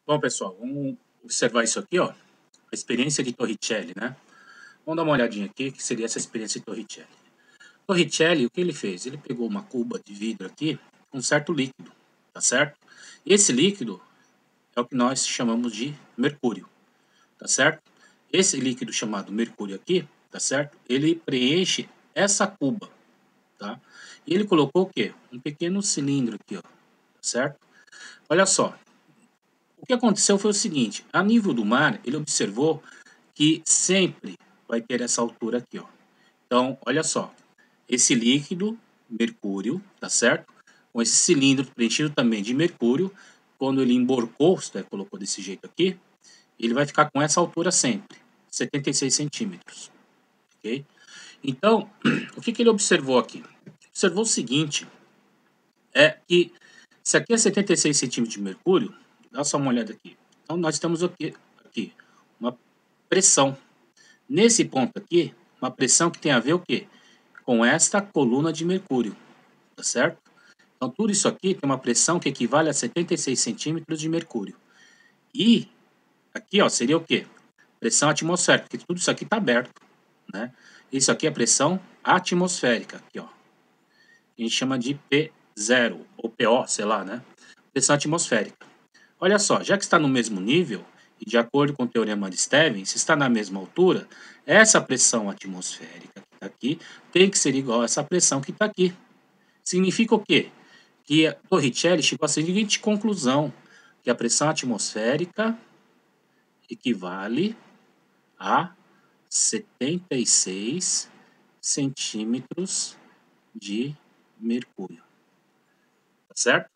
Bom, pessoal, vamos observar isso aqui, ó. A experiência de Torricelli, né? Vamos dar uma olhadinha aqui, que seria essa experiência de Torricelli. Torricelli, o que ele fez? Ele pegou uma cuba de vidro aqui, com um certo líquido, tá certo? E esse líquido é o que nós chamamos de mercúrio, tá certo? Esse líquido chamado mercúrio aqui, tá certo? Ele preenche essa cuba, tá? E ele colocou o quê? Um pequeno cilindro aqui, ó, tá certo? Olha só, o que aconteceu foi o seguinte, a nível do mar, ele observou que sempre vai ter essa altura aqui, ó. Então, olha só, esse líquido, mercúrio, tá certo? Com esse cilindro preenchido também de mercúrio, quando ele emborcou, colocou desse jeito aqui, ele vai ficar com essa altura sempre, 76 centímetros, ok? Então, o que ele observou aqui? Observou o seguinte, é que se aqui é 76 centímetros de mercúrio, dá só uma olhada aqui. Então, nós temos aqui uma pressão. Nesse ponto aqui, uma pressão que tem a ver o quê? Com esta coluna de mercúrio, tá certo? Então, tudo isso aqui tem uma pressão que equivale a 76 centímetros de mercúrio. E aqui, ó, seria o quê? Pressão atmosférica, porque tudo isso aqui está aberto, né? Isso aqui é pressão atmosférica, aqui, ó. A gente chama de P0, ou PO, sei lá, né? Pressão atmosférica. Olha só, já que está no mesmo nível, e de acordo com o teorema de Stevens, se está na mesma altura, essa pressão atmosférica que está aqui tem que ser igual a essa pressão que está aqui. Significa o quê? Que Torricelli chegou à seguinte conclusão, que a pressão atmosférica equivale a 76 centímetros de mercúrio. Tá certo?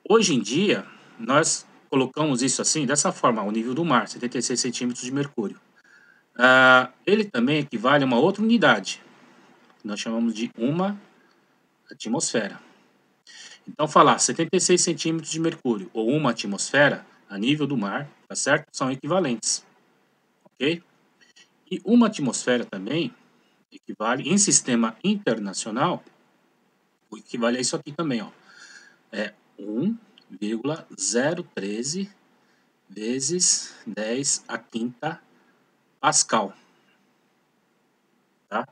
Hoje em dia, nós colocamos isso assim, dessa forma, ao nível do mar, 76 centímetros de mercúrio. Ele também equivale a uma outra unidade, que nós chamamos de uma atmosfera. Então, falar 76 centímetros de mercúrio ou uma atmosfera a nível do mar, tá certo? São equivalentes, ok? E uma atmosfera também equivale, em sistema internacional, equivale a isso aqui também, ó. É 1,013 vezes 10 a quinta Pascal, tá?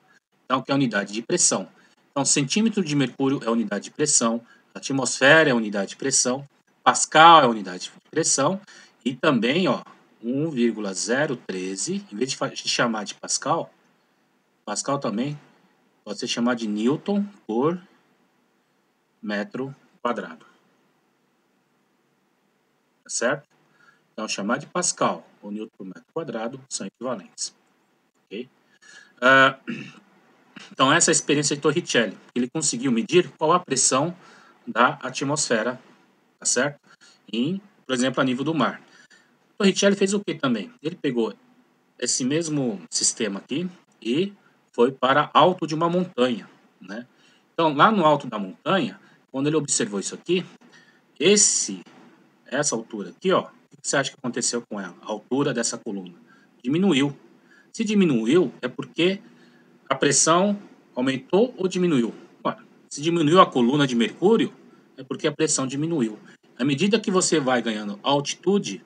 Então, que é a unidade de pressão. Então, centímetro de mercúrio é a unidade de pressão, atmosfera é a unidade de pressão, Pascal é a unidade de pressão, e também, ó, 1,013, em vez de chamar de Pascal, Pascal também pode ser chamado de Newton por metro quadrado, tá certo? Então, chamar de Pascal ou Newton por metro quadrado são equivalentes, ok? Então, essa é a experiência de Torricelli. Ele conseguiu medir qual a pressão da atmosfera, tá certo? Por exemplo, a nível do mar. Torricelli fez o que também? Ele pegou esse mesmo sistema aqui e foi para alto de uma montanha, né? Então, lá no alto da montanha, quando ele observou isso aqui, essa altura aqui, ó, o que você acha que aconteceu com ela? A altura dessa coluna diminuiu. Se diminuiu, é porque a pressão aumentou ou diminuiu? Ora, se diminuiu a coluna de mercúrio, é porque a pressão diminuiu. À medida que você vai ganhando altitude,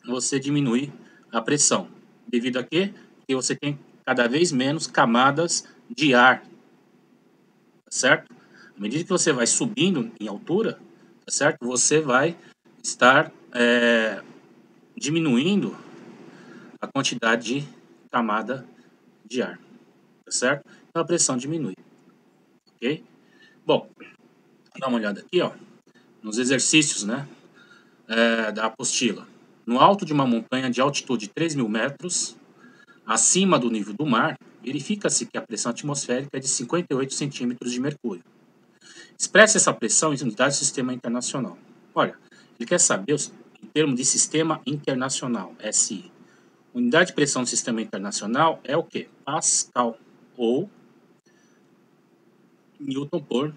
você diminui a pressão. Devido a quê? Porque você tem cada vez menos camadas de ar, tá certo? À medida que você vai subindo em altura, tá certo? Você vai estar diminuindo a quantidade de camada de ar, tá certo? Então a pressão diminui, ok? Bom, dá uma olhada aqui, ó, nos exercícios, né, da apostila. No alto de uma montanha de altitude de 3.000 metros, acima do nível do mar, verifica-se que a pressão atmosférica é de 58 centímetros de mercúrio. Expresse essa pressão em unidades do sistema internacional. Olha, ele quer saber em termos de sistema internacional, SI. Unidade de pressão do sistema internacional é o quê? Pascal, ou Newton por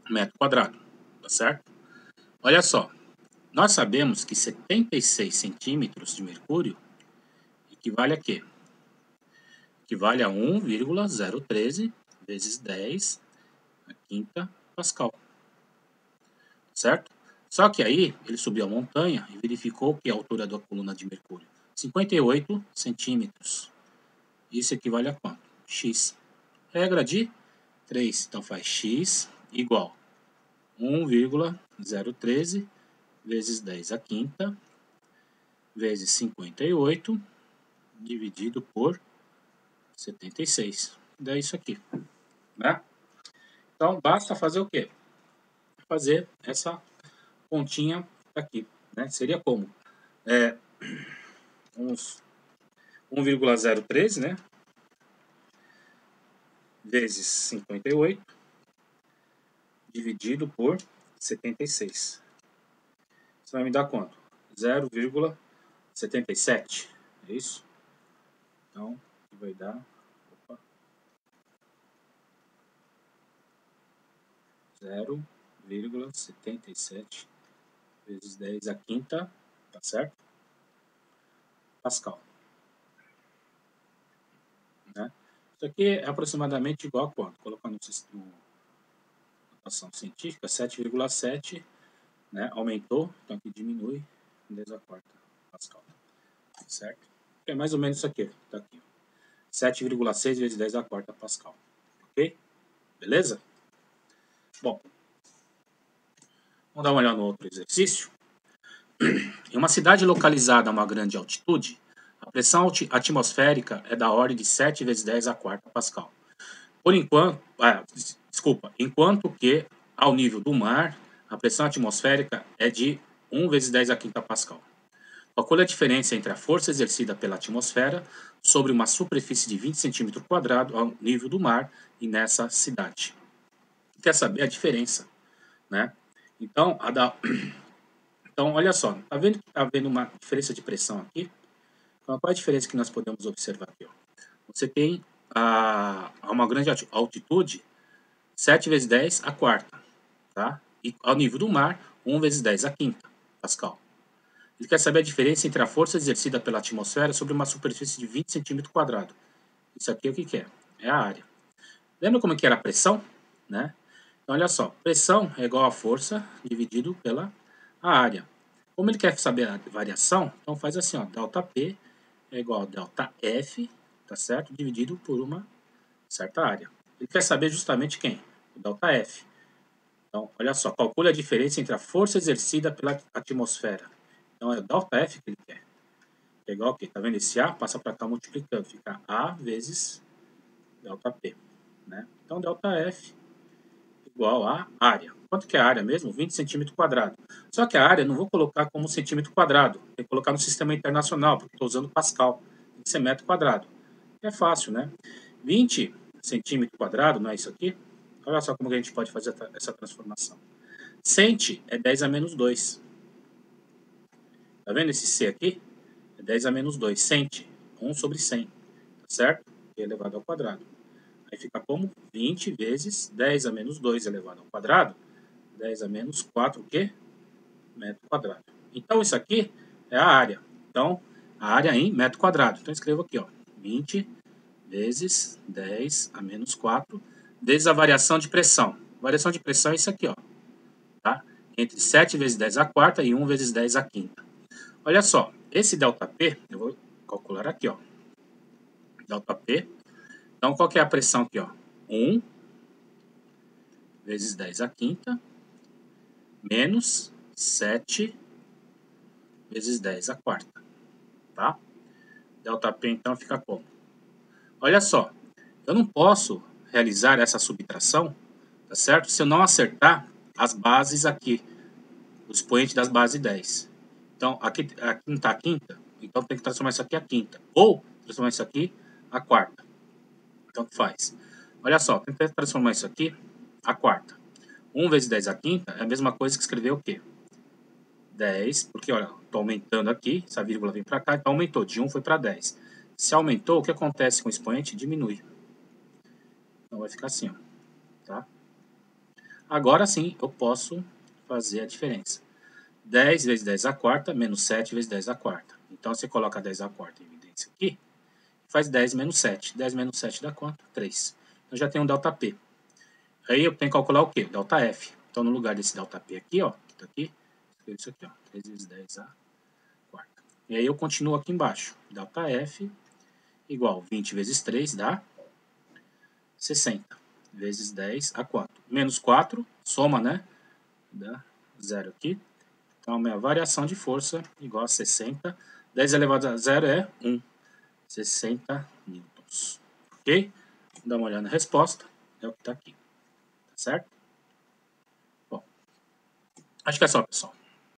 metro quadrado, tá certo? Olha só, nós sabemos que 76 centímetros de mercúrio equivale a quê? Equivale a 1,013 vezes 10 a quinta Pascal. certo? Só que aí ele subiu a montanha e verificou que a altura da coluna de Mercúrio, 58 centímetros. Isso equivale a quanto? X. Regra de 3. Então faz x igual 1,013 vezes 10 à quinta vezes 58 dividido por 76. Dá isso aqui, né? Então basta fazer o quê? Fazer essa pontinha aqui, né? Seria como? Uns 1,013, né? Vezes 58 dividido por 76. Isso vai me dar quanto? 0,77. É isso? Então, vai dar 0,77 vezes 10 à quinta, tá certo? Pascal. Né? Isso aqui é aproximadamente igual a quanto? Colocando no notação científica, 7,7, né? Aumentou, então aqui diminui, 10 à quarta Pascal. Certo? É mais ou menos isso aqui, tá aqui. 7,6 vezes 10 à quarta Pascal. Ok? Beleza? Bom, vamos dar uma olhada no outro exercício. Em uma cidade localizada a uma grande altitude, a pressão atmosférica é da ordem de 7 vezes 10 à quarta Pascal. Por enquanto, enquanto que ao nível do mar, a pressão atmosférica é de 1 vezes 10 à quinta Pascal. Calcule a diferença entre a força exercida pela atmosfera sobre uma superfície de 20 cm² ao nível do mar e nessa cidade. Quer saber a diferença, né? Então, então olha só, tá vendo que tá havendo uma diferença de pressão aqui? Então, qual é a diferença que nós podemos observar aqui? Ó? Você tem a uma grande altitude, 7 vezes 10 à quarta, tá? E ao nível do mar, 1 vezes 10 à quinta Pascal. Ele quer saber a diferença entre a força exercida pela atmosfera sobre uma superfície de 20 cm². Isso aqui é o que é? É a área. Lembra como que era a pressão? Né? Então, olha só, pressão é igual a força dividido pela área. Como ele quer saber a variação, então faz assim, ó, delta P é igual a delta F, tá certo? Dividido por uma certa área. Ele quer saber justamente quem? O delta F. Então, olha só, calcule a diferença entre a força exercida pela atmosfera. Então, é o delta F que ele quer. É igual aqui, tá vendo? Esse A passa para cá multiplicando, fica A vezes delta P. Né? Então, delta F igual a área. Quanto que é a área mesmo? 20 cm². Só que a área eu não vou colocar como centímetro². Tem que colocar no sistema internacional, porque estou usando Pascal. Tem que ser metro quadrado. É fácil, né? 20 cm², não é isso aqui? Olha só como que a gente pode fazer essa transformação. Cent é 10 a menos 2. Tá vendo esse C aqui? É 10 a menos 2. Cent, 1 sobre 100. Tá certo? E elevado ao quadrado. Aí fica como? 20 vezes 10 a menos 2 elevado ao quadrado. 10 a menos 4, o quê? Metro quadrado. Então, isso aqui é a área. Então, a área em metro quadrado. Então, eu escrevo aqui, ó, 20 vezes 10 a menos 4, vezes a variação de pressão. Variação de pressão é isso aqui, ó, tá? Entre 7 vezes 10 à quarta e 1 vezes 10 à quinta. Olha só, esse ΔP, eu vou calcular aqui, ó. ΔP. Então, qual que é a pressão aqui, ó? 1 vezes 10 à quinta menos 7 vezes 10 à quarta, tá? ΔP, então, fica como? Olha só, eu não posso realizar essa subtração, tá certo? Se eu não acertar as bases aqui, o expoente das bases 10. Então, aqui não está a quinta, então tem que transformar isso aqui a quinta. Ou transformar isso aqui a quarta. Então, o que faz? Olha só, tem que transformar isso aqui a quarta. 1 vezes 10 à quinta é a mesma coisa que escrever o quê? 10, porque olha, estou aumentando aqui, essa vírgula vem para cá, então aumentou, de 1 foi para 10. Se aumentou, o que acontece com o expoente? Diminui. Então vai ficar assim, ó, tá? Agora sim, eu posso fazer a diferença. 10 vezes 10 à quarta menos 7 vezes 10 à quarta. Então você coloca 10 à quarta em evidência aqui, faz 10 menos 7. 10 menos 7 dá quanto? 3. Eu já tenho um ΔP. Aí eu tenho que calcular o quê? ΔF. Então no lugar desse ΔP aqui, ó, tá aqui, escrevo isso aqui, ó, 3 vezes 10 a quarta. E aí eu continuo aqui embaixo, ΔF igual 20 vezes 3 dá 60 vezes 10 a 4. Menos 4, soma, né? Dá 0 aqui. Então, a minha variação de força igual a 60. 10 elevado a 0 é 1. 60 newtons. Ok? Vamos dar uma olhada na resposta. É o que está aqui. Tá certo? Bom, acho que é só, pessoal.